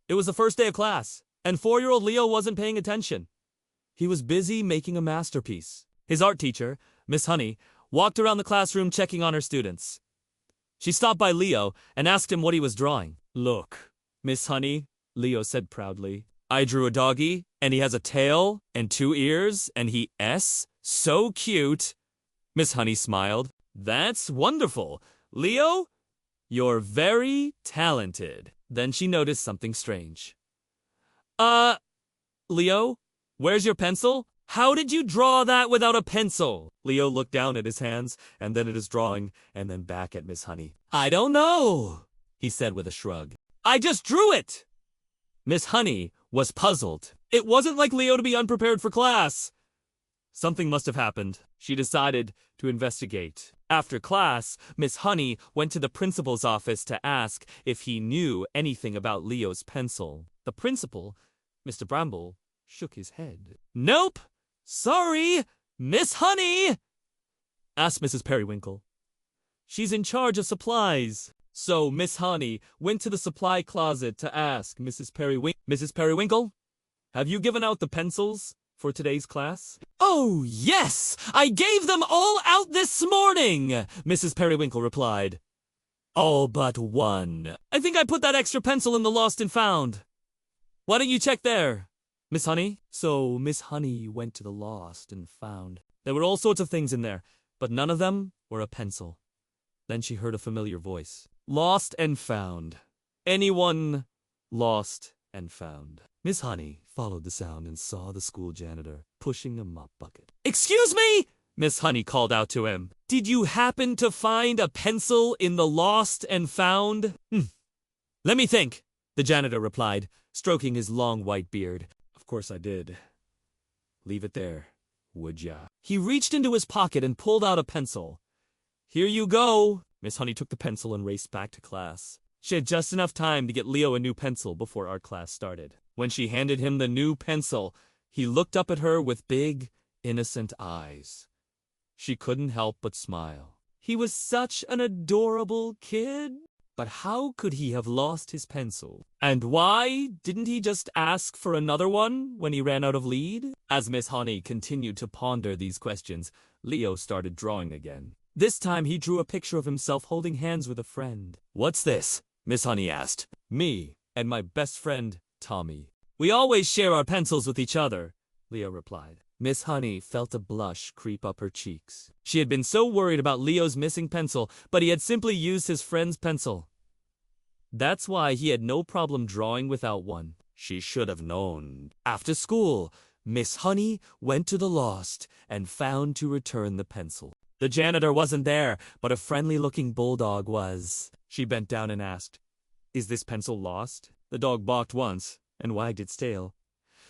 It was the first day of class, and 4-year-old Leo wasn't paying attention. He was busy making a masterpiece. His art teacher, Miss Honey, walked around the classroom checking on her students. She stopped by Leo and asked him what he was drawing. "Look, Miss Honey," Leo said proudly. "I drew a doggy, and he has a tail and 2 ears, and so cute." Miss Honey smiled. "That's wonderful. Leo, you're very talented." Then she noticed something strange. Leo, where's your pencil? How did you draw that without a pencil?" Leo looked down at his hands, and then at his drawing, and then back at Miss Honey. "I don't know," he said with a shrug. "I just drew it." Miss Honey was puzzled. It wasn't like Leo to be unprepared for class. Something must have happened. She decided to investigate. After class, Miss Honey went to the principal's office to ask if he knew anything about Leo's pencil. The principal, Mr. Bramble, shook his head. "Nope. Sorry, Miss Honey," asked Mrs. Periwinkle. "She's in charge of supplies." So Miss Honey went to the supply closet to ask Mrs. Periwinkle, "Have you given out the pencils for today's class?" "Oh, yes! I gave them all out this morning," Mrs. Periwinkle replied. "All but one. I think I put that extra pencil in the lost and found. Why don't you check there, Miss Honey?" So Miss Honey went to the lost and found. There were all sorts of things in there, but none of them were a pencil. Then she heard a familiar voice. "Lost and found. Anyone lost and found?" Miss Honey followed the sound and saw the school janitor pushing a mop bucket. "Excuse me!" Miss Honey called out to him. "Did you happen to find a pencil in the lost and found?" "Let me think," the janitor replied, stroking his long white beard. "Of course I did. Leave it there, would ya?" He reached into his pocket and pulled out a pencil. "Here you go." Miss Honey took the pencil and raced back to class. She had just enough time to get Leo a new pencil before art class started. When she handed him the new pencil, he looked up at her with big, innocent eyes. She couldn't help but smile. He was such an adorable kid. But how could he have lost his pencil? And why didn't he just ask for another one when he ran out of lead? As Miss Honey continued to ponder these questions, Leo started drawing again. This time he drew a picture of himself holding hands with a friend. "What's this?" Miss Honey asked. "Me and my best friend, Tommy. We always share our pencils with each other," Leo replied. Miss Honey felt a blush creep up her cheeks. She had been so worried about Leo's missing pencil, but he had simply used his friend's pencil. That's why he had no problem drawing without one. She should have known. After school, Miss Honey went to the lost and found to return the pencil. The janitor wasn't there, but a friendly-looking bulldog was. She bent down and asked, "Is this pencil lost?" The dog balked once and wagged its tail.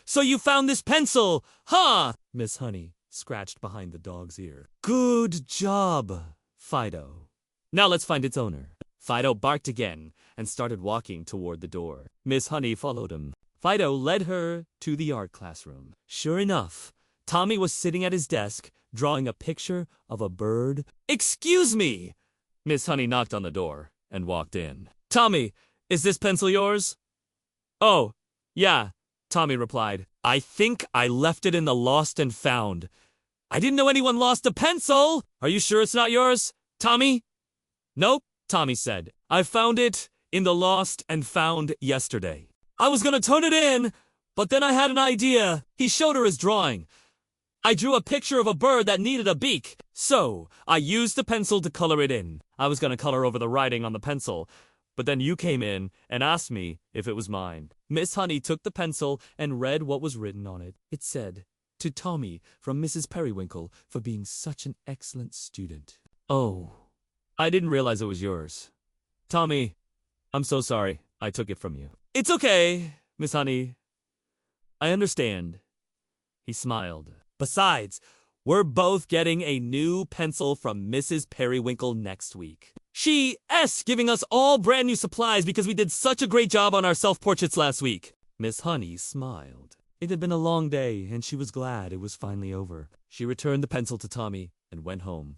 "So you found this pencil, huh?" Miss Honey scratched behind the dog's ear. "Good job, Fido. Now let's find its owner." Fido barked again and started walking toward the door. Miss Honey followed him. Fido led her to the art classroom. Sure enough, Tommy was sitting at his desk, drawing a picture of a bird. "Excuse me!" Miss Honey knocked on the door and walked in. "Tommy, is this pencil yours?" "Oh, yeah," Tommy replied. "I think I left it in the lost and found. I didn't know anyone lost a pencil! Are you sure it's not yours, Tommy?" "Nope," Tommy said. "I found it in the lost and found yesterday. I was gonna turn it in, but then I had an idea." He showed her his drawing. "I drew a picture of a bird that needed a beak, so I used the pencil to color it in. I was gonna color over the writing on the pencil, but then you came in and asked me if it was mine." Miss Honey took the pencil and read what was written on it. It said, "To Tommy from Mrs. Periwinkle for being such an excellent student." "Oh, I didn't realize it was yours. Tommy, I'm so sorry I took it from you." "It's okay, Miss Honey. I understand." He smiled. "Besides, we're both getting a new pencil from Mrs. Periwinkle next week. She's giving us all brand new supplies because we did such a great job on our self-portraits last week." Miss Honey smiled. It had been a long day, and she was glad it was finally over. She returned the pencil to Tommy and went home.